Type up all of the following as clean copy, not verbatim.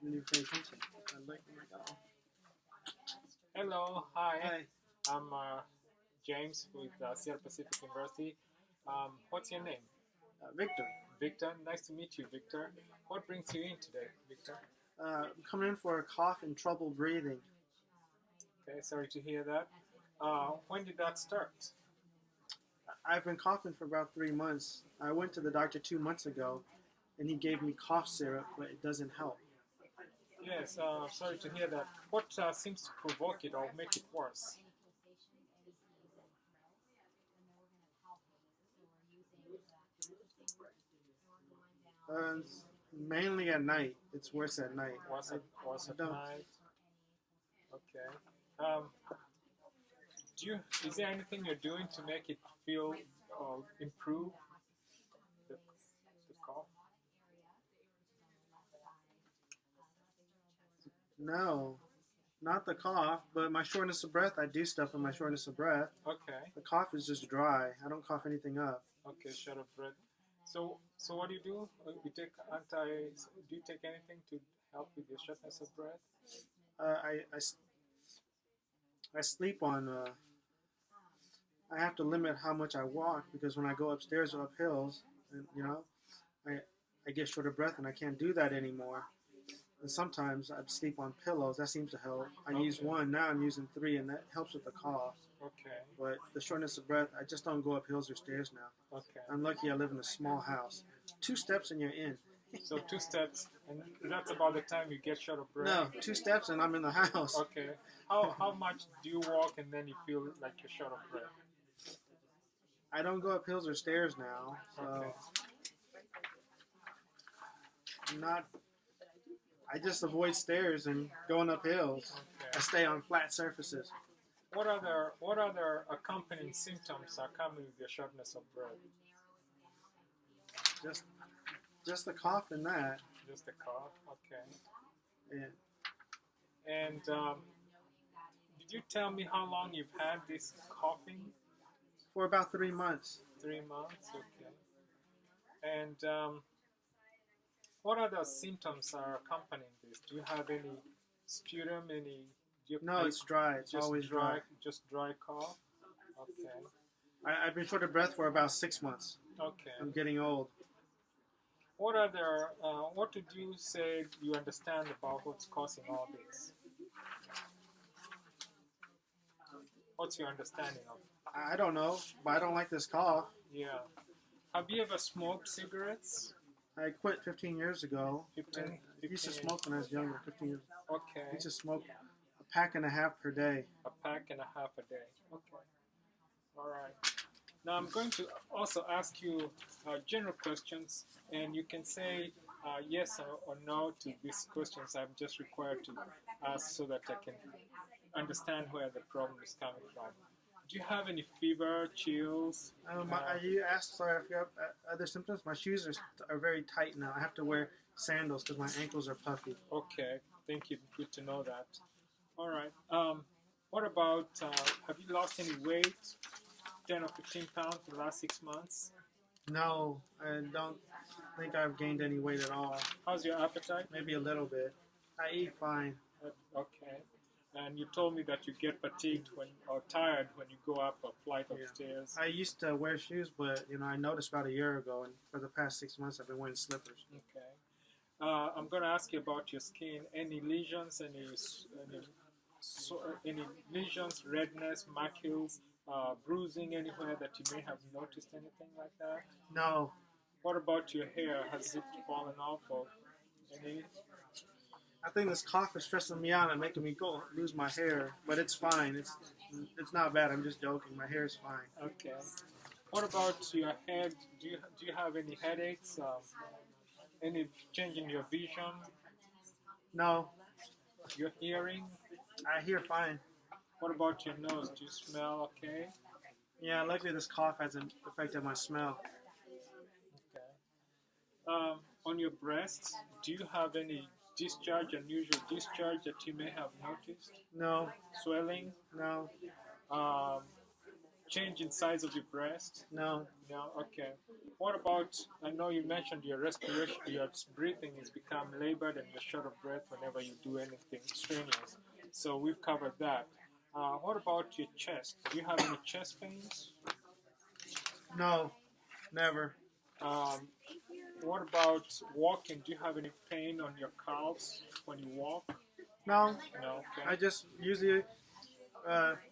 You pay attention. Hello, hi. Hi, I'm James with Sierra Pacific University. What's your name? Victor. Victor. Nice to meet you, Victor. What brings you in today, Victor? I'm coming in for a cough and trouble breathing. Okay, sorry to hear that. When did that start? I've been coughing for about 3 months. I went to the doctor 2 months ago, and he gave me cough syrup, but it doesn't help. Yes, sorry to hear that. What seems to provoke it or make it worse? It's mainly at night. It's worse at night. Was I at don't. night? Okay. Um, is there anything you're doing to make it feel improve the, the cough? No, not the cough, but my shortness of breath. I do stuff in my shortness of breath. Okay. The cough is just dry. I don't cough anything up. Okay, shut up, bread. So what do you do? You take anti. Do you take anything to help with your shortness of breath? Uh, I, I, I sleep on. I have to limit how much I walk because when I go upstairs or up hills, and I I get short of breath and I can't do that anymore. And sometimes I sleep on pillows. That seems to help. I use Okay. one now. I'm using three, and that helps with the cough. Okay. But the shortness of breath, I just don't go up hills or stairs now. Okay. I'm lucky I live in a small house. 2 steps and you're in. So 2 steps, and that's about the time you get short of breath. No, 2 steps and I'm in the house. Okay. How much do you walk and then you feel like you're short of breath? I don't go up hills or stairs now, so Okay. I'm not. I just avoid stairs and going up hills. I Okay. stay on flat surfaces. What other accompanying symptoms are coming with your shortness of breath? Just just the cough and that. Just the cough. Okay. And And did you tell me how long you've had this coughing? for about 3 months. 3 months. Okay. And what other symptoms are accompanying this? Do you have any sputum? Any? Do you, No, are you it's dry. It's just always dry, dry. just dry cough? Okay. I've been short of breath for about 6 months. Okay. I'm getting old. What did you say you understand about what's causing all this? What's your understanding of it? I don't know, but I don't like this cough. Yeah. Have you ever smoked cigarettes? I quit 15 years ago. 15, I used to 15. smoke when I was younger. 15 years. I Okay. used to smoke a pack and a half per day. A pack and a half a day. Okay. All right. Now I'm going to also ask you general questions, and you can say yes or no to these questions. I'm just required to ask so that I can understand where the problem is coming from. Do you have any fever, chills? You asked, sorry, I forgot other symptoms. My shoes are very tight now. I have to wear sandals because my ankles are puffy. Okay, thank you. Good to know that. All right. What about have you lost any weight? 10 or 15 pounds in the last 6 months? No, I don't think I've gained any weight at all. How's your appetite? Maybe a little bit. I eat fine. Okay. And you told me that you get fatigued or tired when you go up a flight of Yeah. stairs. I used to wear shoes, but I noticed about a year ago, and for the past 6 months, I've been wearing slippers. Okay. I'm going to ask you about your skin. Any lesions? Any lesions, redness, macules, bruising anywhere that you may have noticed anything like that? No, What about your hair? Has it fallen off or any? I think this cough is stressing me out and making me lose my hair, but it's fine. It's not bad. I'm just joking. My hair is fine. Okay. What about your head? Do you have any headaches? Any change in your vision? No, Your hearing? I hear fine. What about your nose? Do you smell okay? Yeah, luckily this cough hasn't affected my smell. Okay. On your breasts, do you have any discharge, unusual discharge that you may have noticed? No, Swelling, no, um, change in size of your breast? No. No. Okay. What about? I know you mentioned your respiration, your breathing is become labored, and you're short of breath whenever you do anything strenuous. So we've covered that. What about your chest? Do you have any chest pains? No. Never. Um, what about walking? Do you have any pain on your calves when you walk? No. No. Okay. I just usually,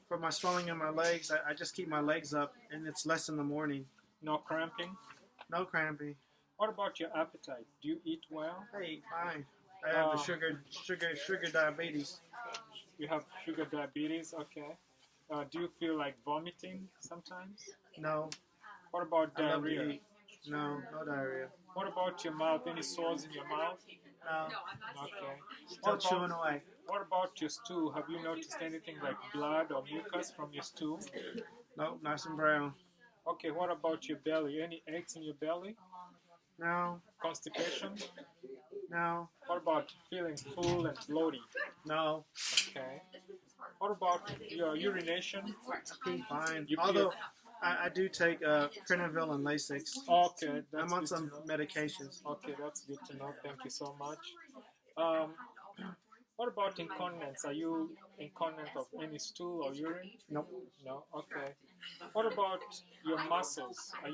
for my swelling in my legs, I just keep my legs up, and it's less in the morning. No cramping. No cramping. What about your appetite? Do you eat well? I eat fine. I have the sugar diabetes. You have sugar diabetes. Okay. Do you feel like vomiting sometimes? No. What about I love to diarrhea? eat. No. No diarrhea. What about your mouth? Any sores in your mouth? No. Okay. Still chewing away. What about your stool? Have you noticed anything like blood or mucus from your stool? Nope. Nice and brown. Okay. What about your belly? Any aches in your belly? No. Constipation? No. What about feeling full and bloated? No. Okay. What about your urination? Pee fine. You pee- Although I do take Prenaville and Lasix. Okay, that's I'm on good some to know. medications. Okay, that's good to know. Thank you so much. Um, what about incontinence? Are you incontinent of any stool or urine? Nope. No. Okay. What about your muscles? Have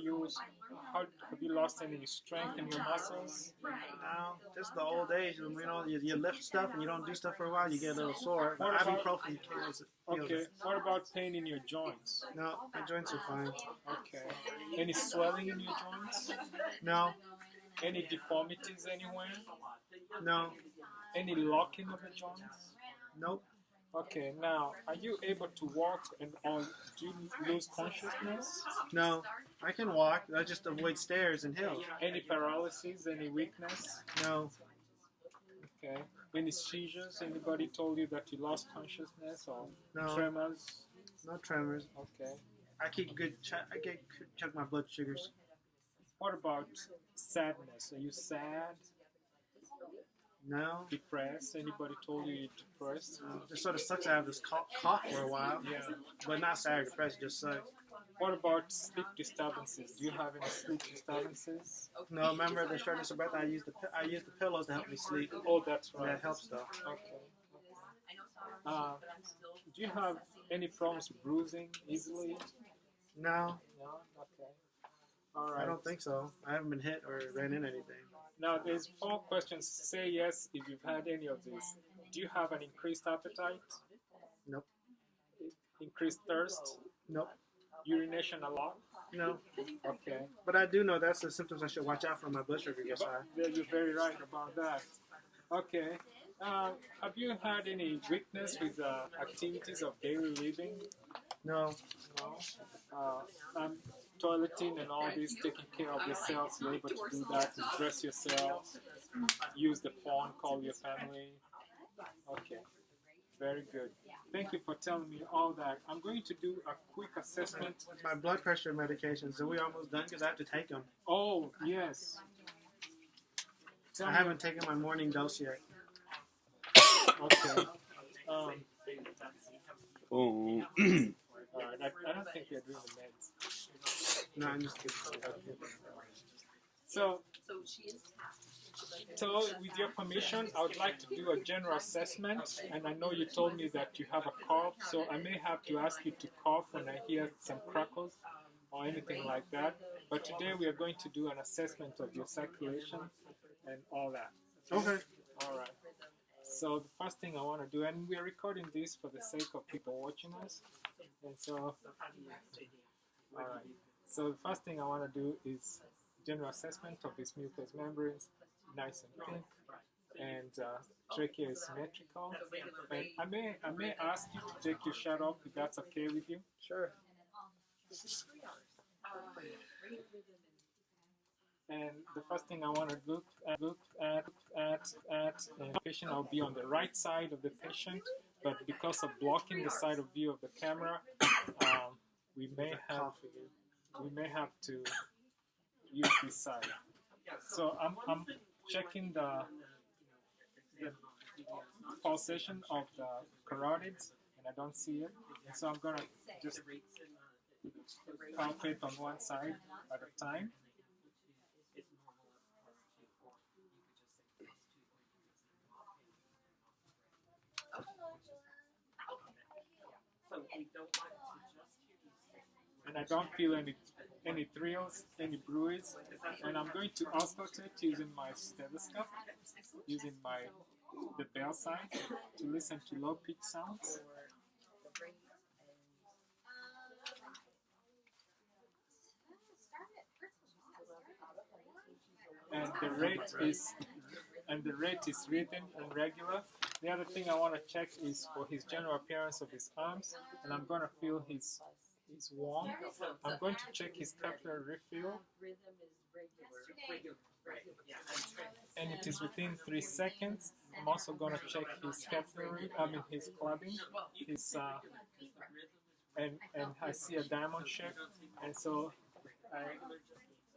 you lost any strength in your muscles? No. Just the old age. You know, you lift stuff and you don't do stuff for a while, you get a little sore. But What about- ibuprofen kills it. Okay. What about pain in your joints? No, my joints are fine. Okay. Any swelling in your joints? No. Any deformities anywhere? No. Any locking of the joints? Nope. Okay, now, are you able to walk or do you lose consciousness? No. I can walk. I just avoid stairs and hills. Any paralysis, any weakness? No. Okay. Any seizures? Anybody told you that you lost consciousness or No. tremors? No tremors. Okay. I keep good. I get check my blood sugars. What about sadness? Are you sad, No. depressed? Anybody told you you're depressed? It sort of sucks. I have this cough for a while. Yeah. But not sad or depressed. It just sucks. What about sleep disturbances? Do you have any sleep disturbances? No. Remember the shortness of breath. I use the pillows to help me sleep. Oh, that's right. That helps though. Okay. Do you have any problems bruising easily? No. No? Okay. All right. I don't think so. I haven't been hit or ran into anything. Now, there's 4 questions. Say yes if you've had any of these. Do you have an increased appetite? Nope. Increased thirst? Nope. Urination a lot? No. Okay. But I do know that's the symptoms I should watch out for. My blood sugar gets high. Yeah, you're very right about that. Okay. Have you had any weakness with activities of daily living? No. No. Toileting and all this, taking care of yourselves, you're able to do that, to dress yourself, use the phone, call your family. Okay, very good. Thank you for telling me all that. I'm going to do a quick assessment. My blood pressure medications. Are we almost done? Because I have to take them. Oh, yes. Tell I me- haven't taken my morning dose yet. Okay. Oh. All right. I don't think they're doing the meds. No, I'm just kidding. So, with your permission, I would like to do a general assessment. And I know you told me that you have a cough, so I may have to ask you to cough when I hear some crackles or anything like that. But today we are going to do an assessment of your circulation and all that. Okay. All right. So the first thing I want to do, and we are recording this for the sake of people watching us, and so, all right. So the first thing I want to do is general assessment of these mucous membranes, nice and pink, and trachea is symmetrical. And I may ask you to take your shirt off if that's okay with you. Sure. And the first thing I want to look at the patient, I'll be on the right side of the patient, but because of blocking the side of view of the camera, we may have to use this side. So I'm checking the pulsation of the carotids, and I don't see it. And so I'm gonna just palpate on one side at a time. And I don't feel any thrills, any bruise. And I'm going to auscultate using my stethoscope, using the bell sign to listen to low pitch sounds. And the rate is rhythm and regular. The other thing I want to check is for his general appearance of his arms, and I'm going to feel his warm. I'm going to check his capillary refill, and it is within 3 seconds. I'm also going to check his capillary, his clubbing, and I see a diamond shape, and so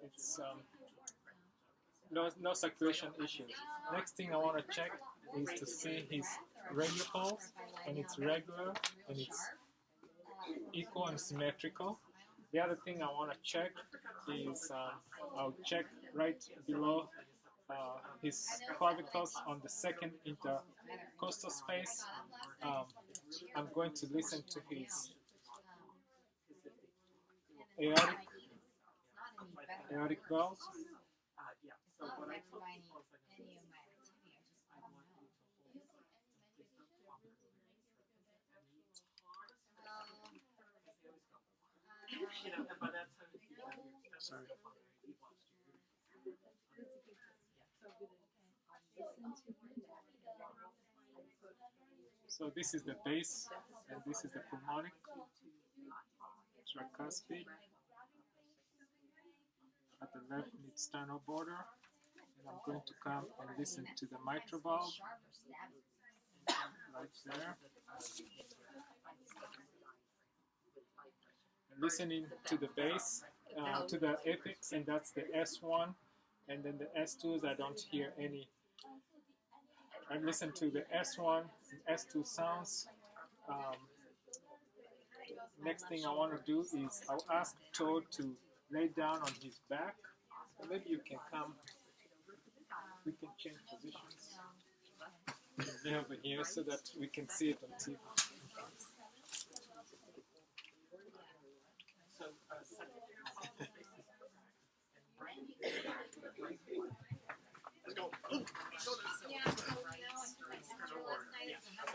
it's no circulation issues. Next thing I want to check is to see his radio pulse, and it's regular and it's equal and symmetrical. The other thing I want to check is I'll check right below his clavicles on the second intercostal space. I'm going to listen to his aortic valves. Sorry. So this is the base, and this is the pulmonic tricuspid at the left mid-sternal border. And I'm going to come and listen to the mitral valve right there. And listening to the base, to the apex, and that's the S1. And then the S2s, I don't hear any. I listen to the S1 and S2 sounds. Next thing I want to do is I'll ask Todd to lay down on his back. So maybe you can come. We can change positions over here so that we can see it on TV.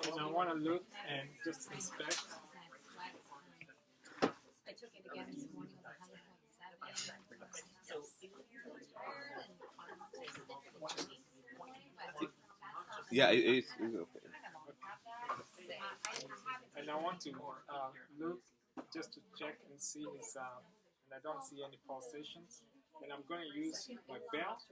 And I want to look and just inspect. I took it again this morning with a 100-point Yeah, it's okay. And I want to look just to check and see his, and I don't see any pulsations. And I'm going to use my belt.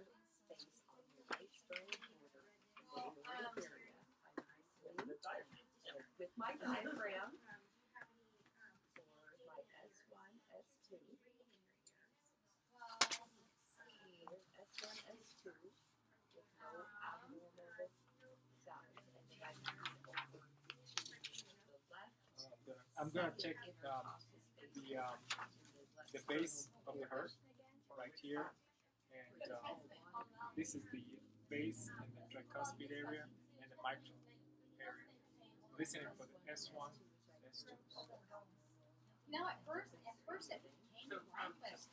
with my diaphragm for my S1, S2. S1, S2 with no abnormal sounds. And then I move to the left. I'm gonna check the base of the heart right here, and this is the base and the tricuspid area and the mitral area. Listening for the S1, S2. No, at first it came to life, but So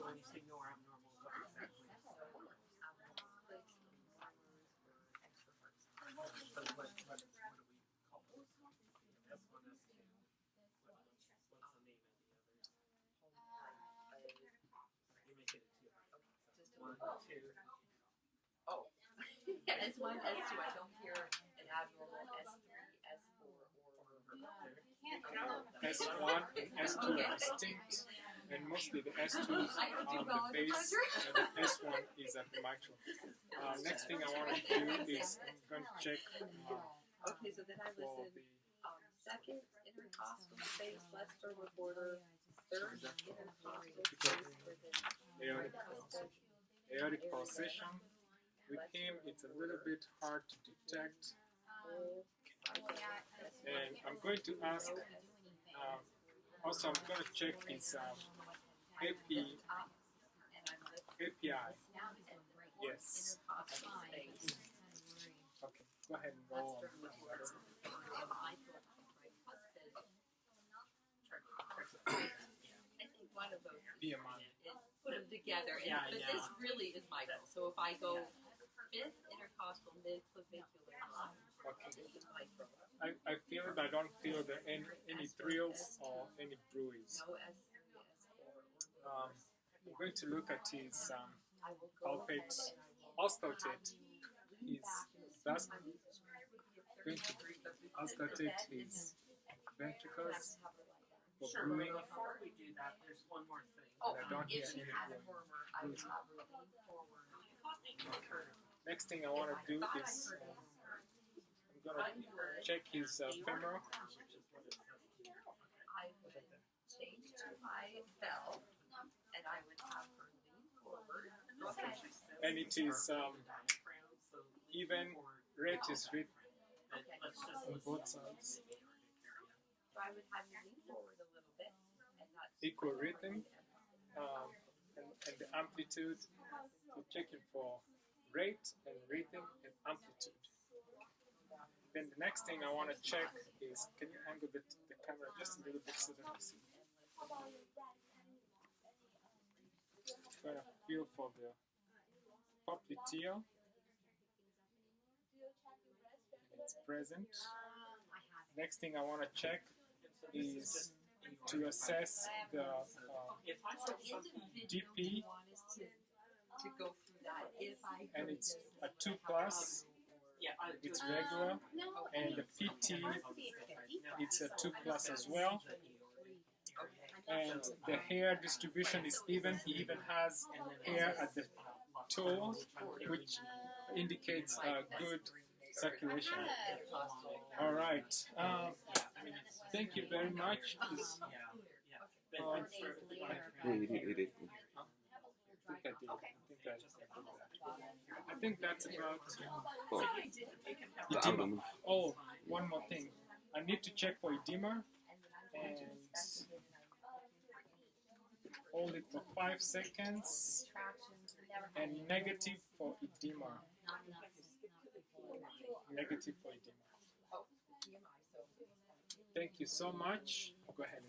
when you say no abnormal, what is that? So what do we call it? S1, S2. What's the name of the other? You make it two. One, two. Oh. S1, S2. I don't hear an abnormal S3, S4, or S1 and S2 are distinct, and mostly the S2s are on the base, and the S1 is at the mitral. Next thing I want to do is I'm going to check okay, so then I for listen. the Second intercostal space, left sternal border. Third intercostal space for the aortic pulsation. Aortic pulsation. With him, it's a little bit hard to detect, and I'm going to ask Also, I'm going to check his API. Yes. Okay, go ahead and roll on that. I think one of those BMI. is put them together. And, Yeah, but yeah. this really is Michael. So if I go fifth intercostal mid-clavicular line, Okay. this is mitral. I feel it, but I don't feel there any thrills or any bruise. No S3, S4. I'm going to look at his I will go palpate, ahead and I will auscultate his that's going to auscultate his ventricles for Sure, brewing. but before we do that, there's one more thing. Oh, I don't hear if she any had a bruise. murmur, I would have her lean forward. Next thing I want to do is I'm going to check his femoral. I would change to my bell, and I would have her lean forward. And it is even rate is with on both sides. So I would have you lean forward a little bit, and that's Equal rhythm and the amplitude. So checking for rate and rhythm and amplitude. Then the next thing I want to check is, can you angle the camera just a little bit so that you see? Trying to feel for the popliteal. It's present. Next thing I want to check is to assess the If I so said something, individually DP, want us to go through that. If I and it's a 2 plus, yeah, I do it's it. regular, No, and the PT, it's a 2 plus as well. And the hair distribution is even. He even has hair at the toe, which indicates good circulation. All right. Thank you very much. Yeah, you did. I think that's about. Oh, the Edema. abdomen. Oh, one more thing. I need to check for edema and hold it for 5 seconds and negative for edema. Negative for edema. Thank you so much. Go ahead.